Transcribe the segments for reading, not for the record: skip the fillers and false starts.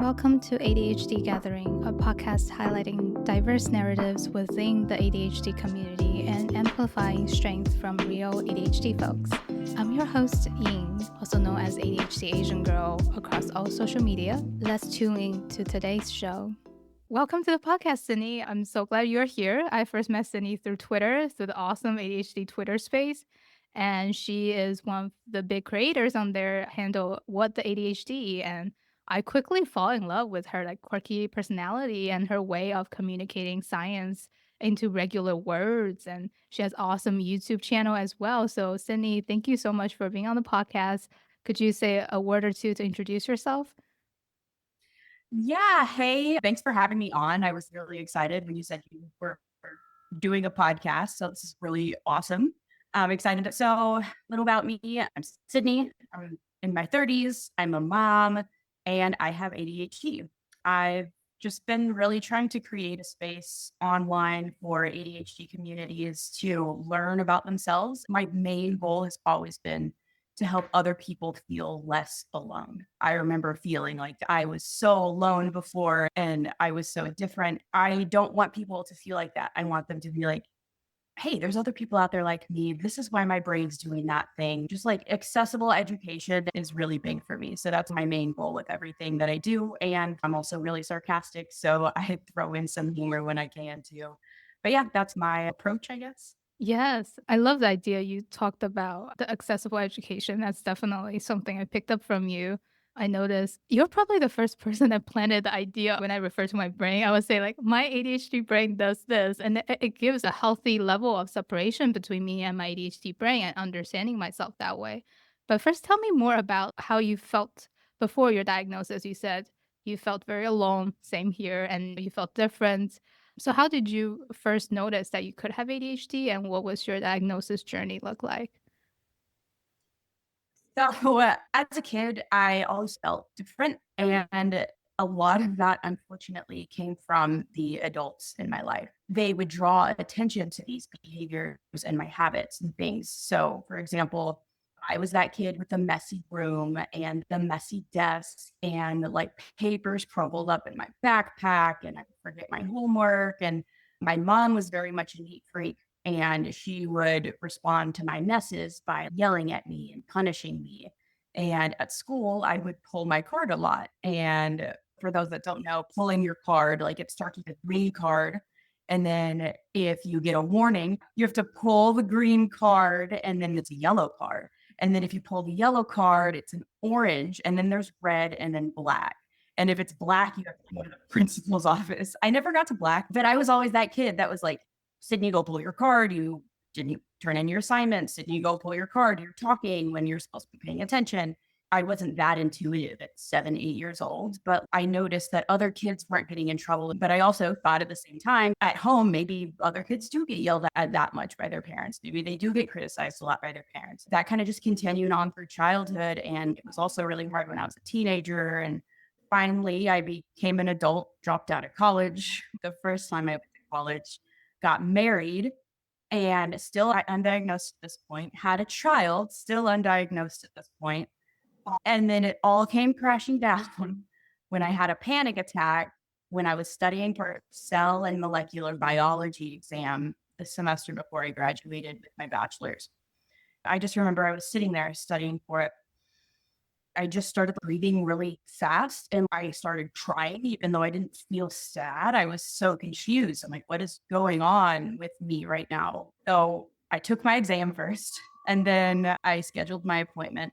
Welcome to ADHD Gathering, a podcast highlighting diverse narratives within the ADHD community and amplifying strength from real ADHD folks. I'm your host, Ying, also known as ADHD Asian Girl across all social media. Let's tune in to today's show. Welcome to the podcast, Sydney. I'm so glad you're here. I first met Sydney through Twitter, through the awesome ADHD Twitter space. And she is one of the big creators on their handle, What the ADHD. And I quickly fall in love with her like quirky personality and her way of communicating science into regular words. And she has awesome YouTube channel as well. So Sydney, thank you so much for being on the podcast. Could you say a word or two to introduce yourself? Yeah. Hey, thanks for having me on. I was really excited when you said you were doing a podcast. So this is really awesome. I'm excited. So, a little about me. I'm Sydney. I'm in my 30s. I'm a mom and I have ADHD. I've just been really trying to create a space online for ADHD communities to learn about themselves. My main goal has always been to help other people feel less alone. I remember feeling like I was so alone before and I was so different. I don't want people to feel like that. I want them to be like, hey, there's other people out there like me. This is why my brain's doing that thing. Just like accessible education is really big for me. So that's my main goal with everything that I do. And I'm also really sarcastic. So I throw in some humor when I can too. But yeah, that's my approach, I guess. Yes, I love the idea you talked about the accessible education. That's definitely something I picked up from you. I noticed you're probably the first person that planted the idea when I refer to my brain. I would say, like, my ADHD brain does this, and it gives a healthy level of separation between me and my ADHD brain and understanding myself that way. But first, tell me more about how you felt before your diagnosis. You said you felt very alone, same here, and you felt different. So how did you first notice that you could have ADHD, and what was your diagnosis journey look like? So, as a kid, I always felt different. And a lot of that, unfortunately, came from the adults in my life. They would draw attention to these behaviors and my habits and things. So, for example, I was that kid with the messy room and the messy desk and like papers crumpled up in my backpack, and I would forget my homework. And my mom was very much a neat freak. And she would respond to my messes by yelling at me and punishing me. And at school, I would pull my card a lot. And for those that don't know, pulling your card, like it starts with a green card. And then if you get a warning, you have to pull the green card and then it's a yellow card. And then if you pull the yellow card, it's an orange and then there's red and then black. And if it's black, you have to go to the principal's office. I never got to black, but I was always that kid that was like, Sydney, go pull your card. You didn't turn in your assignments. Sydney, go pull your card. You're talking when you're supposed to be paying attention. I wasn't that intuitive at 7, 8 years old, but I noticed that other kids weren't getting in trouble. But I also thought at the same time, at home, maybe other kids do get yelled at that much by their parents. Maybe they do get criticized a lot by their parents. That kind of just continued on through childhood. And it was also really hard when I was a teenager. And finally, I became an adult, dropped out of college. The first time I went to college, got married, and still undiagnosed at this point, had a child, still undiagnosed at this point. And then it all came crashing down when I had a panic attack when I was studying for a cell and molecular biology exam the semester before I graduated with my bachelor's. I just remember I was sitting there studying for it. I just started breathing really fast and I started crying, even though I didn't feel sad. I was so confused. I'm like, what is going on with me right now? So I took my exam first and then I scheduled my appointment.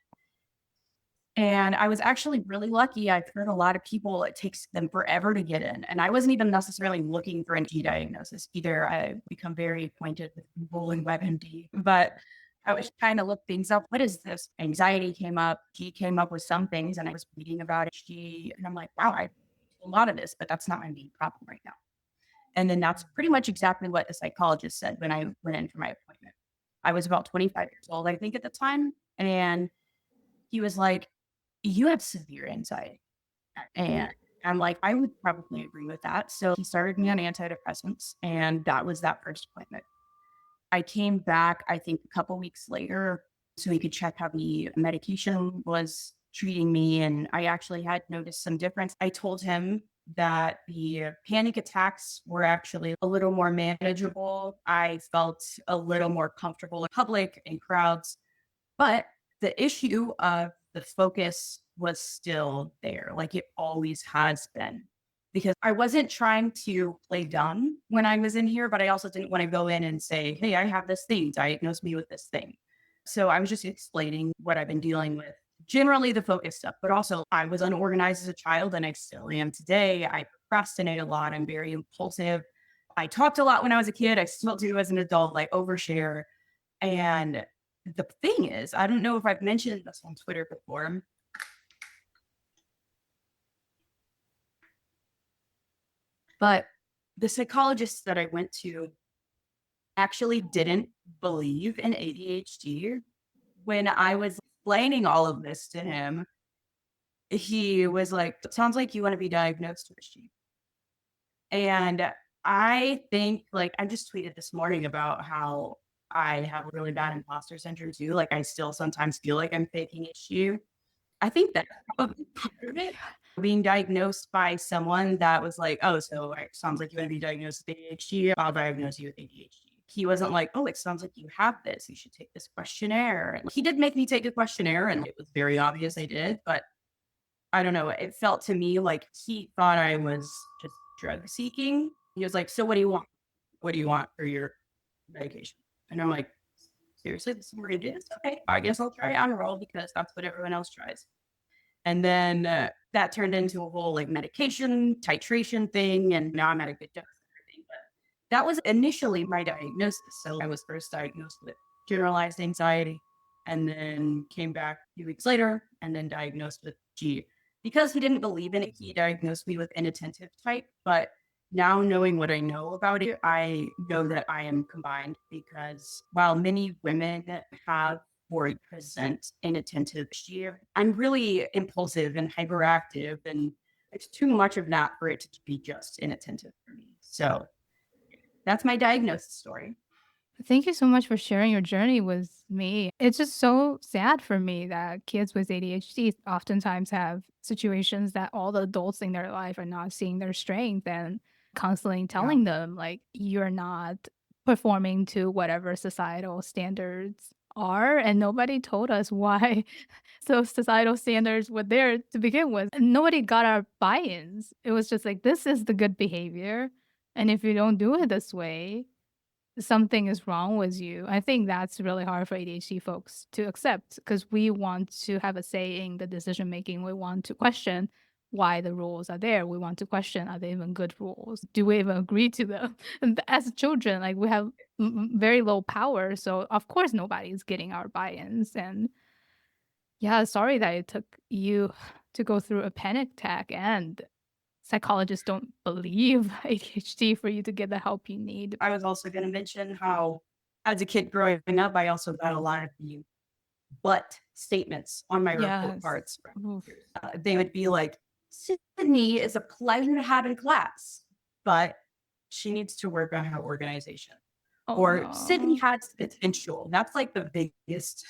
And I was actually really lucky. I've heard a lot of people, it takes them forever to get in. And I wasn't even necessarily looking for an G diagnosis either. I've become very acquainted with Google and WebMD, but I was trying to look things up. What is this? Anxiety came up. G came up with some things, and I was reading about it. G, and I'm like, wow, I do a lot of this, but that's not my main problem right now. And then that's pretty much exactly what the psychologist said when I went in for my appointment. I was about 25 years old, I think, at the time. And he was like, you have severe anxiety. And I'm like, I would probably agree with that. So he started me on antidepressants, and that was that first appointment. I came back, I think, a couple weeks later so he could check how the medication was treating me. And I actually had noticed some difference. I told him that the panic attacks were actually a little more manageable. I felt a little more comfortable in public and crowds, but the issue of the focus was still there, like it always has been. Because I wasn't trying to play dumb when I was in here, but I also didn't want to go in and say, hey, I have this thing, diagnose me with this thing. So I was just explaining what I've been dealing with, generally the focus stuff, but also I was unorganized as a child and I still am today. I procrastinate a lot. I'm very impulsive. I talked a lot when I was a kid. I still do as an adult, like overshare. And the thing is, I don't know if I've mentioned this on Twitter before, but the psychologist that I went to actually didn't believe in ADHD. When I was explaining all of this to him, he was like, sounds like you want to be diagnosed with she. And I think, like, I just tweeted this morning about how I have really bad imposter syndrome too. Like, I still sometimes feel like I'm faking issue. I think that's probably part of it. Being diagnosed by someone that was like, oh, so it sounds like you want to be diagnosed with ADHD. I'll diagnose you with ADHD. He wasn't like, oh, it sounds like you have this. You should take this questionnaire. And he did make me take a questionnaire, and it was very obvious I did. But I don't know. It felt to me like he thought I was just drug seeking. He was like, so what do you want? What do you want for your medication? And I'm like, seriously, this is what it is? Okay, I guess I'll try honor roll because that's what everyone else tries. And then that turned into a whole like medication titration thing. And now I'm at a good dose and everything. But that was initially my diagnosis. So I was first diagnosed with generalized anxiety and then came back a few weeks later and then diagnosed with G. Because he didn't believe in it, he diagnosed me with inattentive type. But now knowing what I know about it, I know that I am combined because while many women have 40% inattentive year, I'm really impulsive and hyperactive, and it's too much of that for it to be just inattentive for me. So that's my diagnosis story. Thank you so much for sharing your journey with me. It's just so sad for me that kids with ADHD oftentimes have situations that all the adults in their life are not seeing their strength and constantly Yeah. telling them, like, you're not performing to whatever societal standards are. And nobody told us why those societal standards were there to begin with. And nobody got our buy ins. It was just like, this is the good behavior. And if you don't do it this way, something is wrong with you. I think that's really hard for ADHD folks to accept because we want to have a say in the decision making. We want to question why the rules are there. We want to question, are they even good rules? Do we even agree to them? And as children, like we have very low power. So of course nobody's getting our buy-ins. And yeah, sorry that it took you to go through a panic attack and psychologists don't believe ADHD for you to get the help you need. I was also going to mention how, as a kid growing up, I also got a lot of the but statements on my report Yes. cards. Oof. They would be like, Sydney is a pleasure to have in class, but she needs to work on her organization. Oh, Or Sydney no. has potential. That's like the biggest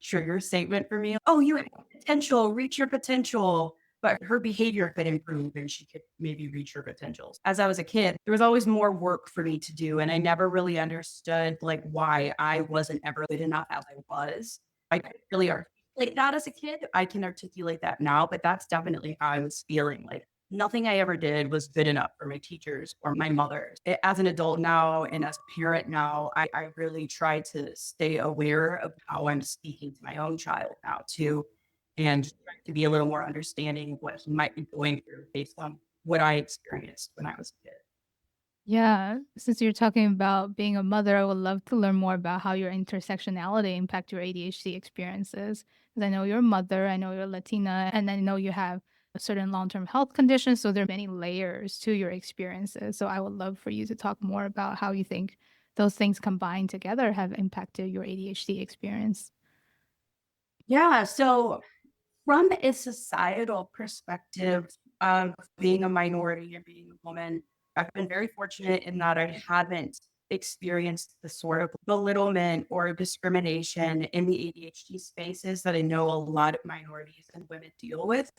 trigger statement for me. Oh, you have potential, reach your potential. But her behavior could improve and she could maybe reach her potentials. As I was a kid, there was always more work for me to do. And I never really understood like why I wasn't ever good enough as I was. I couldn't really articulate that as a kid. I can articulate that now, but that's definitely how I was feeling. Like nothing I ever did was good enough for my teachers or my mother. As an adult now and as a parent now, I really try to stay aware of how I'm speaking to my own child now too, and try to be a little more understanding of what he might be going through based on what I experienced when I was a kid. Yeah, since you're talking about being a mother, I would love to learn more about how your intersectionality impact your ADHD experiences. Because I know you're a mother, I know you're Latina, and I know you have a certain long-term health conditions. So there are many layers to your experiences. So I would love for you to talk more about how you think those things combined together have impacted your ADHD experience. Yeah. So from a societal perspective of being a minority and being a woman, I've been very fortunate in that I haven't experienced the sort of belittlement or discrimination in the ADHD spaces that I know a lot of minorities and women deal with.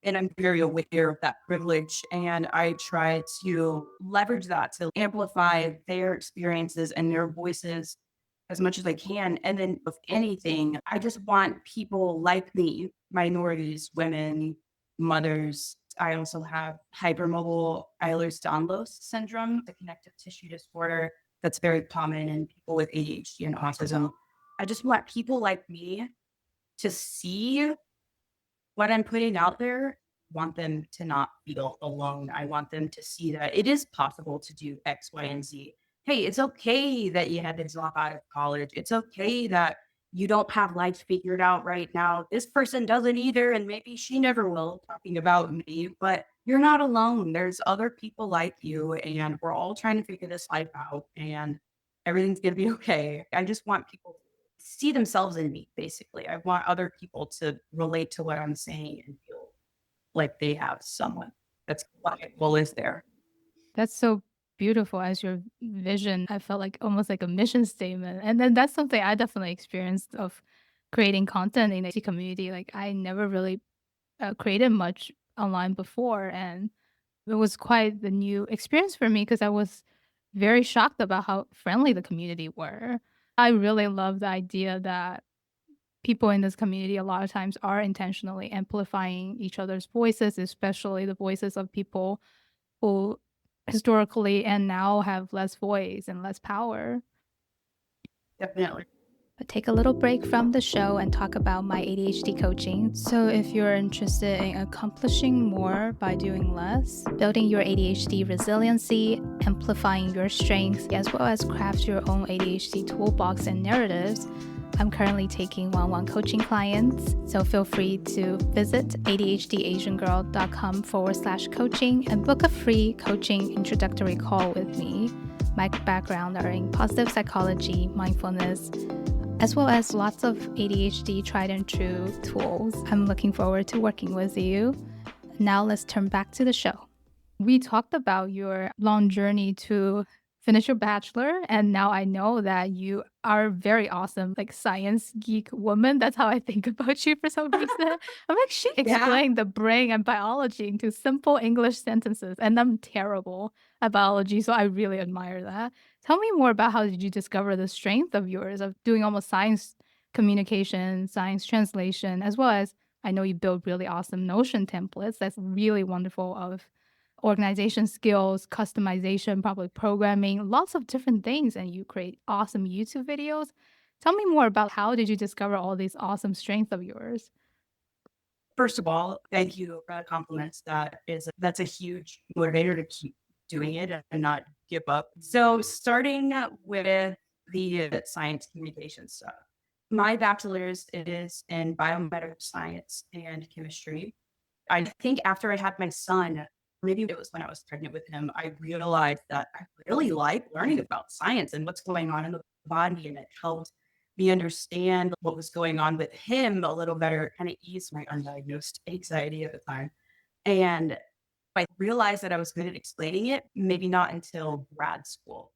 And I'm very aware of that privilege. And I try to leverage that to amplify their experiences and their voices as much as I can. And then, with anything, I just want people like me, minorities, women, mothers. I also have hypermobile Ehlers-Danlos syndrome, the connective tissue disorder that's very common in people with ADHD and autism. I just want people like me to see what I'm putting out there, want them to not feel alone. I want them to see that it is possible to do X, Y, and Z. Hey, it's okay that you had to drop out of college. It's okay that you don't have life figured out right now. This person doesn't either, and maybe she never will, talking about me, but you're not alone. There's other people like you, and we're all trying to figure this life out, and everything's going to be okay. I just want people see themselves in me, basically. I want other people to relate to what I'm saying and feel like they have someone that's well is there. That's so beautiful as your vision. I felt like almost like a mission statement. And then that's something I definitely experienced of creating content in the community. Like I never really created much online before. And it was quite the new experience for me because I was very shocked about how friendly the community were. I really love the idea that people in this community a lot of times are intentionally amplifying each other's voices, especially the voices of people who historically and now have less voice and less power. Definitely. But take a little break from the show and talk about my ADHD coaching. So, if you're interested in accomplishing more by doing less, building your ADHD resiliency, amplifying your strengths, as well as craft your own ADHD toolbox and narratives, I'm currently taking one-on-one coaching clients. So, feel free to visit ADHDasiangirl.com/coaching and book a free coaching introductory call with me. My background are in positive psychology, mindfulness, as well as lots of ADHD tried and true tools. I'm looking forward to working with you. Now let's turn back to the show. We talked about your long journey to finish your bachelor, and now I know that you are very awesome, like science geek woman. That's how I think about you for some reason. I'm like, she explained the brain and biology into simple English sentences, and I'm terrible at biology, so I really admire that. Tell me more about how did you discover the strength of yours of doing almost science communication, science translation, as well as I know you build really awesome Notion templates. That's really wonderful of organization skills, customization, probably programming, lots of different things, and you create awesome YouTube videos. Tell me more about how did you discover all these awesome strengths of yours? First of all, thank you for the compliments. That's a huge motivator to keep doing it and not give up. So starting with the science communication stuff. My bachelor's is in biomedical science and chemistry. I think after I had my son, maybe it was when I was pregnant with him, I realized that I really like learning about science and what's going on in the body. And it helped me understand what was going on with him a little better, kind of eased my undiagnosed anxiety at the time. And I realized that I was good at explaining it, maybe not until grad school.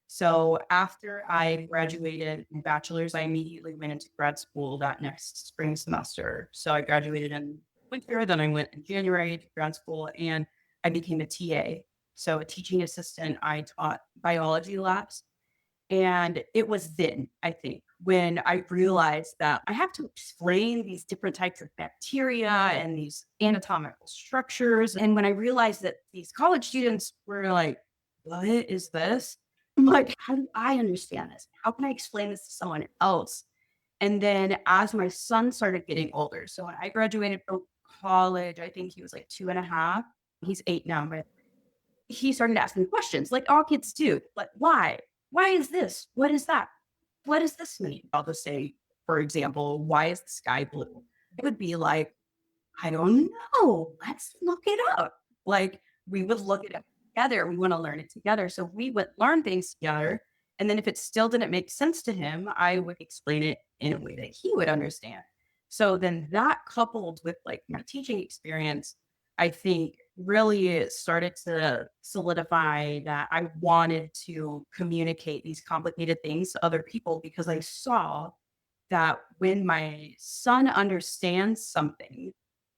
So after I graduated my bachelor's, I immediately went into grad school that next spring semester. So I graduated in winter, then I went in January to grad school and I became a TA. So a teaching assistant. I taught biology labs. And it was then, I think, when I realized that I have to explain these different types of bacteria and these anatomical structures. And when I realized that these college students were like, what is this? I'm like, how do I understand this? How can I explain this to someone else? And then as my son started getting older, so when I graduated from college, I think he was like 2.5. He's 8 now, but he started asking questions like all kids do. Like, why? Why is this? What is that? What does this mean? I'll just say, for example, why is the sky blue? It would be like, I don't know. Let's look it up. Like we would look it up together. We want to learn it together. So we would learn things together. And then if it still didn't make sense to him, I would explain it in a way that he would understand. So then that coupled with like my teaching experience, I think really it started to solidify that I wanted to communicate these complicated things to other people because I saw that when my son understands something,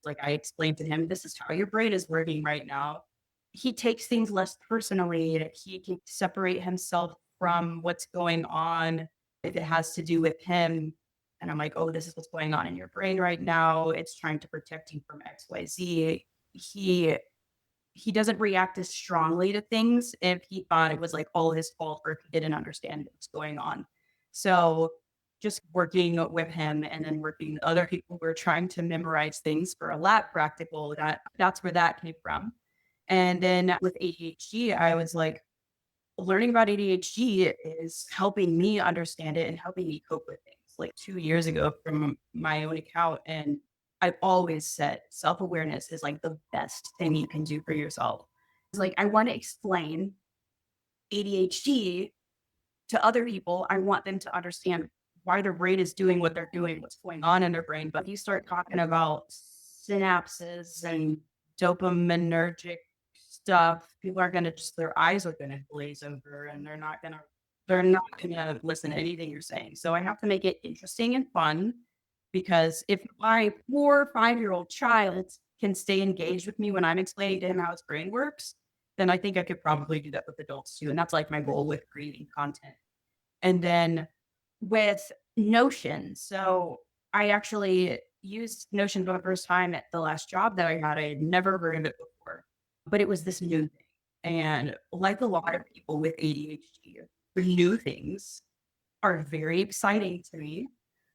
like I explained to him, this is how your brain is working right now. He takes things less personally. He can separate himself from what's going on if it has to do with him. And I'm like, oh, this is what's going on in your brain right now. It's trying to protect you from XYZ. He he doesn't react as strongly to things if he thought it was like all his fault or if he didn't understand what's going on. So just working with him and then working with other people who are trying to memorize things for a lab practical, that's where that came from. And then with ADHD, I was like, learning about ADHD is helping me understand it and helping me cope with things. Like 2 years ago, from my own account, and I've always said self awareness is like the best thing you can do for yourself. It's like I want to explain ADHD to other people. I want them to understand why their brain is doing what they're doing, what's going on in their brain. But you start talking about synapses and dopaminergic stuff, people are gonna just their eyes are gonna glaze over and they're not gonna listen to anything you're saying. So I have to make it interesting and fun because if my poor 5-year-old child can stay engaged with me when I'm explaining to him how his brain works, then I think I could probably do that with adults too. And that's like my goal with creating content. And then with Notion, so I actually used Notion for the first time at the last job that I had. I had never heard of it before, but it was this new thing. And like a lot of people with ADHD, new things are very exciting to me.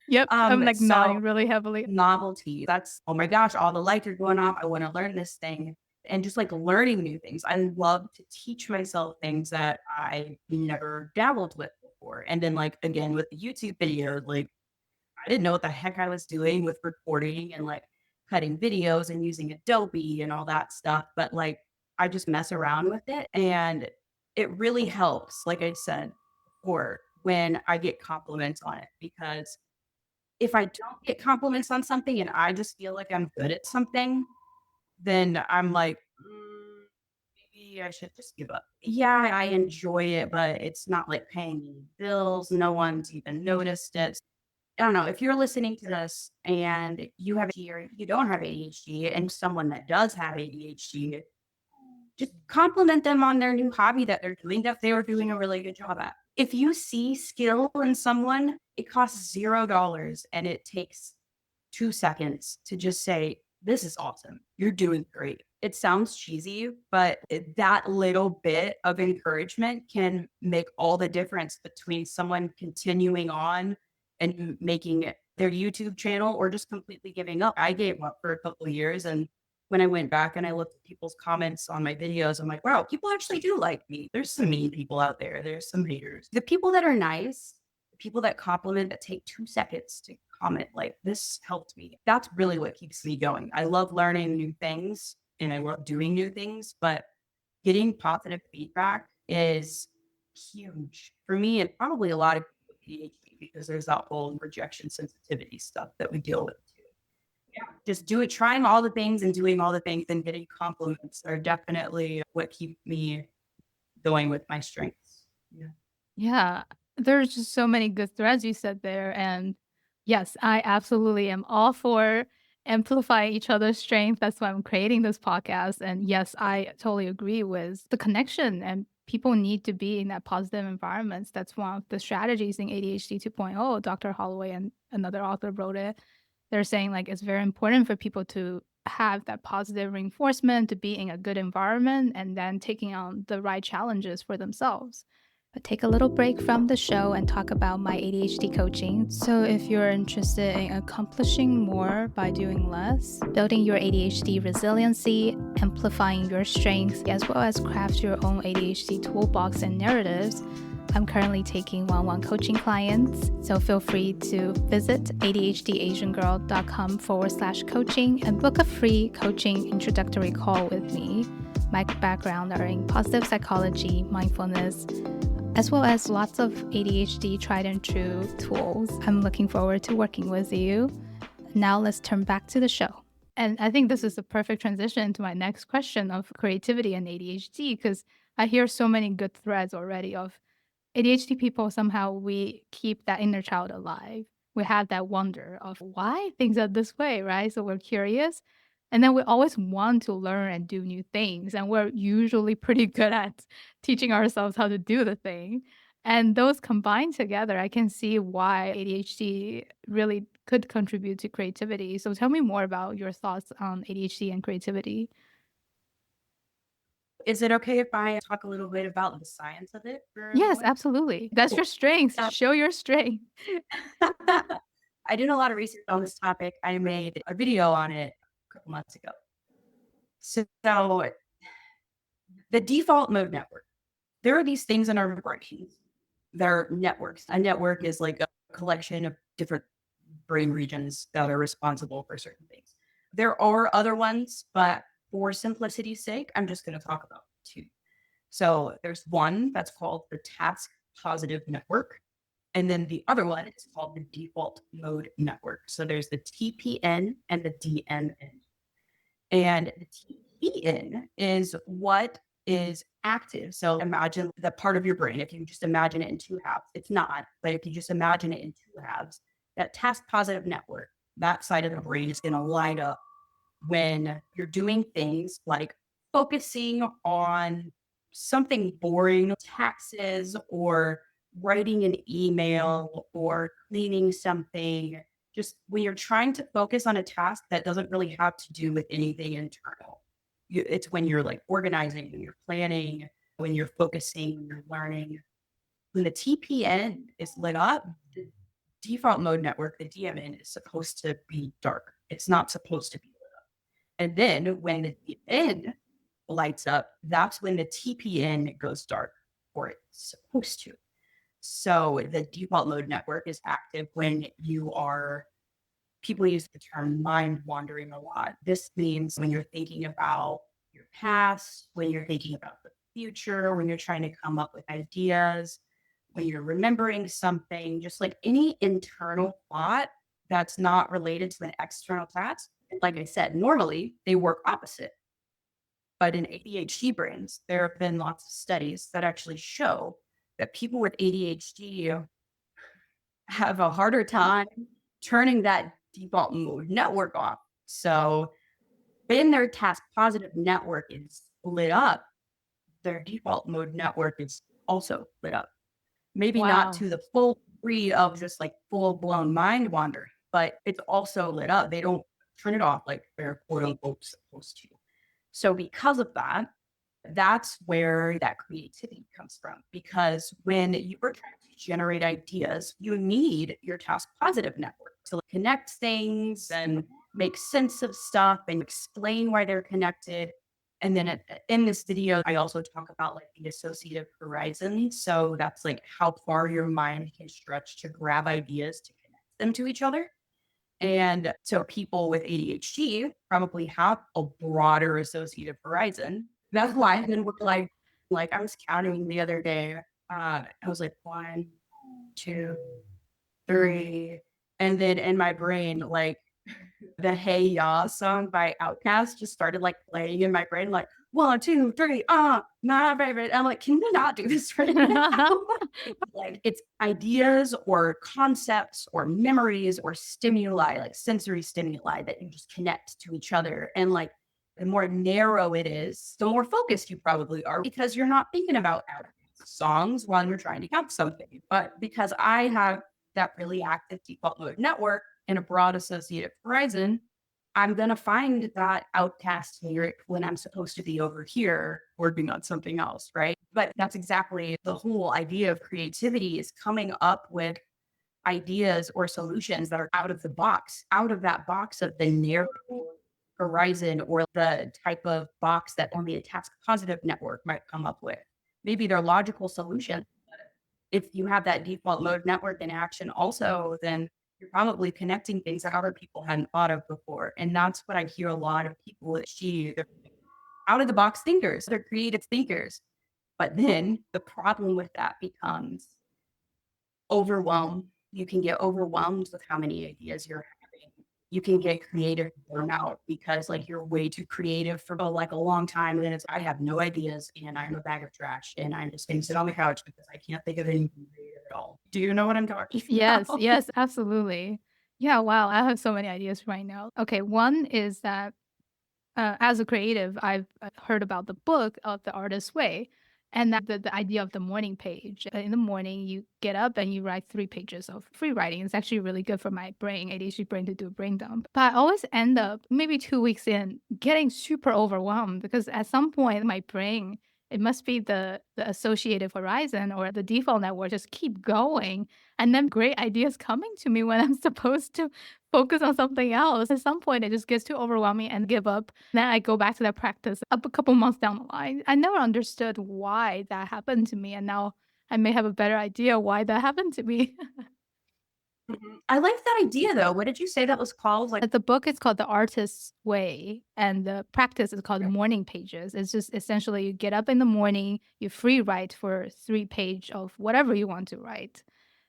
Yep. I'm like So nodding really heavily. novelty, that's, oh my gosh, all the lights are going off. I want to learn this thing. And just like learning new things. I love to teach myself things that I never dabbled with before. And then like again with the YouTube video, like I didn't know what the heck I was doing with recording and like cutting videos and using Adobe and all that stuff. But like I just mess around with it and it really helps, like I said, or when I get compliments on it. Because if I don't get compliments on something and I just feel like I'm good at something, then I'm like, maybe I should just give up. Yeah, I enjoy it, but it's not like paying me bills. No one's even noticed it. I don't know, if you're listening to this and you have ADHD or you don't have ADHD and someone that does have ADHD, just compliment them on their new hobby that they're doing that they were doing a really good job at. If you see skill in someone, it costs $0 and it takes 2 seconds to just say, this is awesome. You're doing great. It sounds cheesy, but that little bit of encouragement can make all the difference between someone continuing on and making their YouTube channel or just completely giving up. I gave up for a couple of years. And when I went back and I looked at people's comments on my videos, I'm like, wow, people actually do like me. There's some mean people out there. There's some haters. The people that are nice, the people that compliment, that take 2 seconds to comment, like, this helped me. That's really what keeps me going. I love learning new things and I love doing new things, but getting positive feedback is huge for me and probably a lot of people with ADHD because there's that whole rejection sensitivity stuff that we deal with too. Yeah, just trying all the things and doing all the things and getting compliments are definitely what keep me going with my strengths. Yeah. Yeah, there's just so many good threads you said there. And yes, I absolutely am all for amplifying each other's strength. That's why I'm creating this podcast. And yes, I totally agree with the connection and people need to be in that positive environments. That's one of the strategies in ADHD 2.0. Dr. Holloway and another author wrote it. They're saying like it's very important for people to have that positive reinforcement, to be in a good environment, and then taking on the right challenges for themselves. But take a little break from the show and talk about my ADHD coaching. So, if you're interested in accomplishing more by doing less, building your ADHD resiliency, amplifying your strengths, as well as craft your own ADHD toolbox and narratives, I'm currently taking one-on-one coaching clients. So, feel free to visit ADHDAsianGirl.com/coaching and book a free coaching introductory call with me. My background are in positive psychology, mindfulness, as well as lots of ADHD tried and true tools. I'm looking forward to working with you. Now let's turn back to the show. And I think this is a perfect transition to my next question of creativity and ADHD, because I hear so many good threads already of ADHD people. Somehow we keep that inner child alive. We have that wonder of why things are this way, right? So we're curious. And then we always want to learn and do new things. And we're usually pretty good at teaching ourselves how to do the thing. And those combined together, I can see why ADHD really could contribute to creativity. So tell me more about your thoughts on ADHD and creativity. Is it okay if I talk a little bit about the science of it for a Yes, moment? absolutely. That's your Cool. strength. Uh, Show your strength. I did a lot of research on this topic. I made a video on it a couple months ago. So the default mode network, there are these things in our brains. They're networks. A network is like a collection of different brain regions that are responsible for certain things. There are other ones, but for simplicity's sake, I'm just going to talk about two. So there's one that's called the task positive network. And then the other one is called the default mode network. So there's the TPN and the DMN. And the TPN is what is active. So imagine the part of your brain, if you just imagine it in two halves, it's not, but if you just imagine it in two halves, that task positive network, that side of the brain is going to light up when you're doing things like focusing on something boring, taxes, or writing an email or cleaning something, just when you're trying to focus on a task that doesn't really have to do with anything internal. It's when you're like organizing, when you're planning, when you're focusing, when you're learning. When the TPN is lit up, the default mode network, the DMN, is supposed to be dark. It's not supposed to be. And then when the DMN lights up, that's when the TPN goes dark, or it's supposed to. So the default mode network is active when you are, people use the term mind wandering a lot. This means when you're thinking about your past, when you're thinking about the future, when you're trying to come up with ideas, when you're remembering something, just like any internal thought that's not related to an external task. Like I said, normally they work opposite. But in ADHD brains, there have been lots of studies that actually show that people with ADHD have a harder time turning that default mode network off. So when their task positive network is lit up, their default mode network is also lit up. Maybe not Wow. to the full degree of just like full blown mind wandering, but it's also lit up. They don't turn it off like they're quote unquote supposed to. So because of that, that's where that creativity comes from. Because when you are trying to generate ideas, you need your task positive network to connect things and make sense of stuff and explain why they're connected. And then in this video, I also talk about like the associative horizon. So that's like how far your mind can stretch to grab ideas to connect them to each other. And so people with ADHD probably have a broader associative horizon. That's why I've been like I was counting the other day. I was like 1, 2, 3, and then in my brain, like the Hey Ya song by Outkast just started like playing in my brain, like 1, 2, 3, my favorite. I'm like, can we not do this right now? Like it's ideas or concepts or memories or stimuli, like sensory stimuli that you just connect to each other. And like the more narrow it is, the more focused you probably are because you're not thinking about songs while you're trying to count something. But because I have that really active default mode network and a broad associative horizon, I'm going to find that outcast lyric when I'm supposed to be over here working on something else, right? But that's exactly the whole idea of creativity is coming up with ideas or solutions that are out of the box, out of that box of the narrow horizon or the type of box that only a task positive network might come up with. Maybe they're logical solutions. If you have that default mode network in action also, then you're probably connecting things that other people hadn't thought of before. And that's what I hear a lot of people achieve. They're out of the box thinkers, they're creative thinkers. But then the problem with that becomes overwhelm. You can get overwhelmed with how many ideas you're having. you can get creative burnout because like you're way too creative for like a long time. And then it's, I have no ideas and I'm a bag of trash and I'm just going to sit on the couch because I can't think of anything creative at all. Do you know what I'm talking Yes, about? yes, absolutely. Yeah, wow, I have so many ideas right now. Okay, one is that as a creative, I've heard about the book of The Artist's Way, and that the idea of the morning page. In the morning, you get up and you write 3 pages of free writing. It's actually really good for my brain, ADHD brain, to do a brain dump. But I always end up maybe 2 weeks in getting super overwhelmed because at some point my brain, it must be the associative horizon or the default network just keep going, and then great ideas coming to me when I'm supposed to focus on something else. At some point, it just gets too overwhelming and give up. Then I go back to that practice up a couple months down the line. I never understood why that happened to me, and now I may have a better idea why that happened to me. Mhm. I like that idea though. What did you say that was called? Like, The book is called The Artist's Way, and the practice is called okay. morning pages. It's just essentially you get up in the morning, you free write for 3 page of whatever you want to write.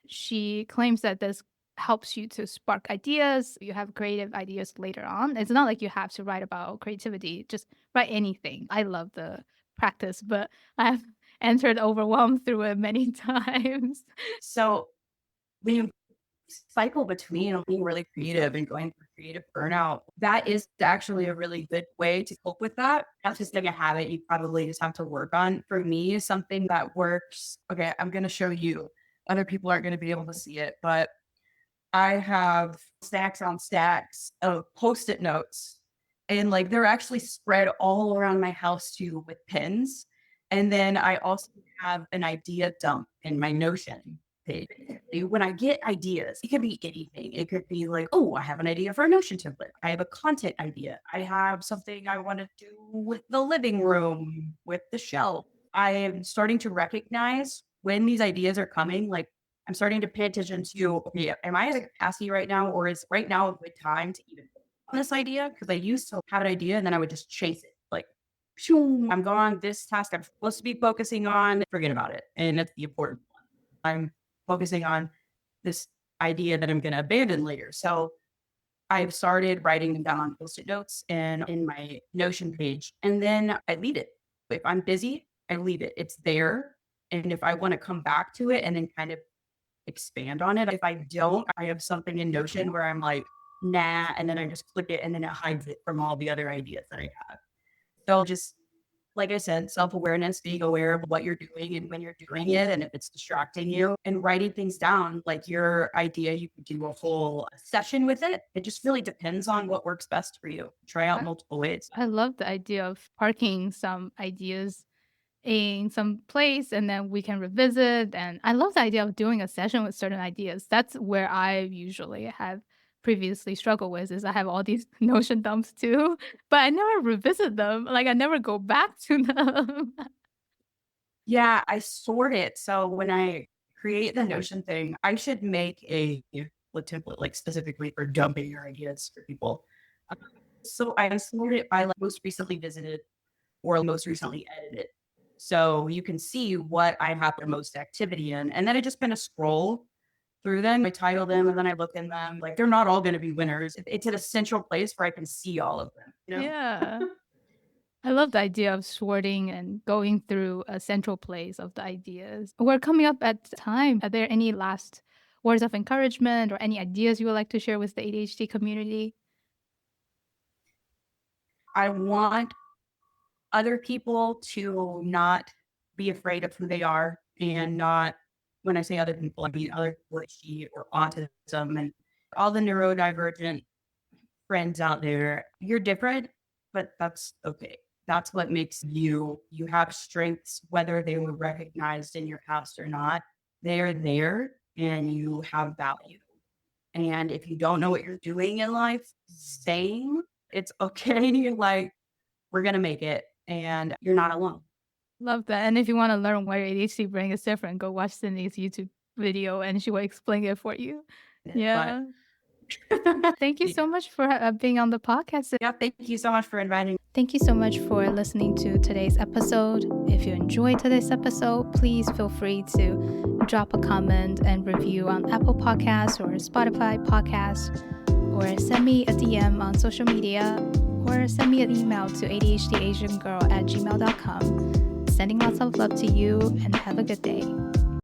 She claims that this helps you to spark ideas. You have creative ideas later on. It's not like you have to write about creativity, just write anything. I love the practice, but I've entered overwhelmed through it many times. So when you cycle between being really creative and going through creative burnout, that is actually a really good way to cope with that. That's just like a habit you probably just have to work on. For me, something that works. Okay, I'm going to show you. Other people aren't going to be able to see it, but I have stacks on stacks of post-it notes. And like they're actually spread all around my house too with pins. And then I also have an idea dump in my Notion page. When I get ideas, it could be anything. It could be like, oh, I have an idea for a Notion template. I have a content idea. I have something I want to do with the living room, with the shelf. I am starting to recognize when these ideas are coming, like I'm starting to pay attention to, okay, am I at a capacity right now, or is right now a good time to even on this idea? Because I used to have an idea and then I would just chase it. Like, shoo, I'm going on this task I'm supposed to be focusing on, forget about it. And that's the important one. I'm focusing on this idea that I'm going to abandon later. So I've started writing them down on post-it notes and in my Notion page, and then I leave it. If I'm busy, I leave it. It's there. And if I want to come back to it and then kind of expand on it. If I don't, I have something in Notion where I'm like, nah, and then I just click it and then it hides it from all the other ideas that I have. So just like I said, self-awareness, being aware of what you're doing and when you're doing it and if it's distracting you and writing things down, like your idea, you could do a whole session with it. It just really depends on what works best for you. Try out I, multiple ways. I love the idea of parking some ideas in some place and then we can revisit. And I love the idea of doing a session with certain ideas. That's where I usually have previously struggled with is I have all these notion dumps too, but I never revisit them. Like I never go back to them. Yeah, I sort it. So when I create the Notion thing, I should make a template like specifically for dumping your ideas for people. Uh, So I sort it by like most recently visited or most recently edited. So you can see what I have the most activity in. And then I just kind of scroll through them. I title them and then I look in them. Like they're not all going to be winners. It's an essential place where I can see all of them, you know? Yeah. I love the idea of sorting and going through a central place of the ideas. We're coming up at time. Are there any last words of encouragement or any ideas you would like to share with the ADHD community? I want other people to not be afraid of who they are and not, when I say other people, I mean other people with ADHD or autism and all the neurodivergent friends out there. You're different, but that's okay. That's what makes you. You have strengths, whether they were recognized in your past or not. They're there and you have value. And if you don't know what you're doing in life, same. It's okay. Like, we're going to make it and you're not alone. Love that. And if you want to learn why your ADHD brain is different, go watch Sydney's YouTube video and she will explain it for you. But Yeah. Thank you yeah. so much for being on the podcast. Yeah. Thank you so much for inviting. Thank you so much for listening to today's episode. If you enjoyed today's episode, please feel free to drop a comment and review on Apple Podcasts or Spotify Podcasts. or send me a DM on social media, or send me an email to ADHDAsianGirl@gmail.com. Sending lots of love to you, and have a good day.